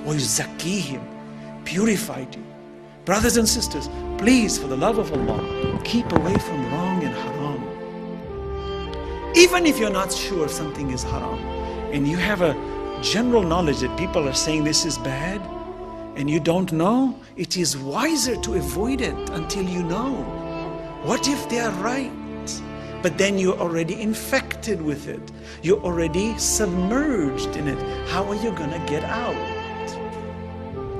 وَيُزَكِّيهِمْ, purified you. Brothers and sisters, please, for the love of Allah, keep away from wrong and haram. Even if you're not sure if something is haram, and you have a general knowledge that people are saying this is bad, and you don't know, it is wiser to avoid it until you know. What if they are right? But then you're already infected with it. You're already submerged in it. How are you gonna get out?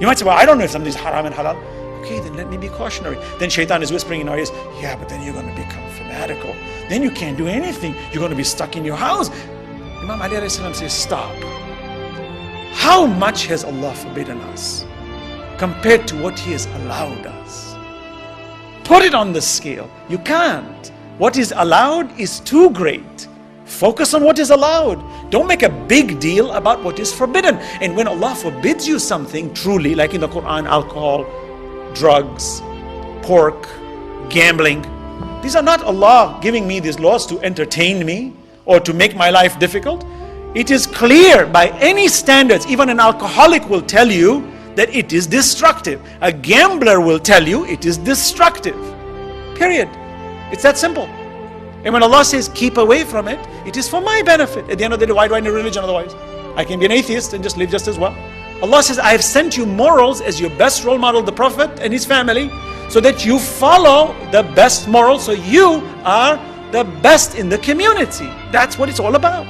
You might say, well, I don't know if something's haram and halal. Okay, then let me be cautionary. Then shaitan is whispering in our ears, yeah, but then you're gonna become fanatical. Then you can't do anything. You're gonna be stuck in your house. Imam Ali alayhi salam says, stop. How much has Allah forbidden us compared to what He has allowed us? Put it on the scale. You can't. What is allowed is too great. Focus on what is allowed. Don't make a big deal about what is forbidden. And when Allah forbids you something truly, like in the Quran, alcohol, drugs, pork, gambling, these are not Allah giving me these laws to entertain me or to make my life difficult. It is clear by any standards. Even an alcoholic will tell you that it is destructive. A gambler will tell you it is destructive. Period. It's that simple. And when Allah says keep away from it, it is for my benefit. At the end of the day, why do I need religion otherwise? I can be an atheist and just live just as well. Allah says, I have sent you morals as your best role model, the Prophet and his family, so that you follow the best morals, so you are the best in the community. That's what it's all about.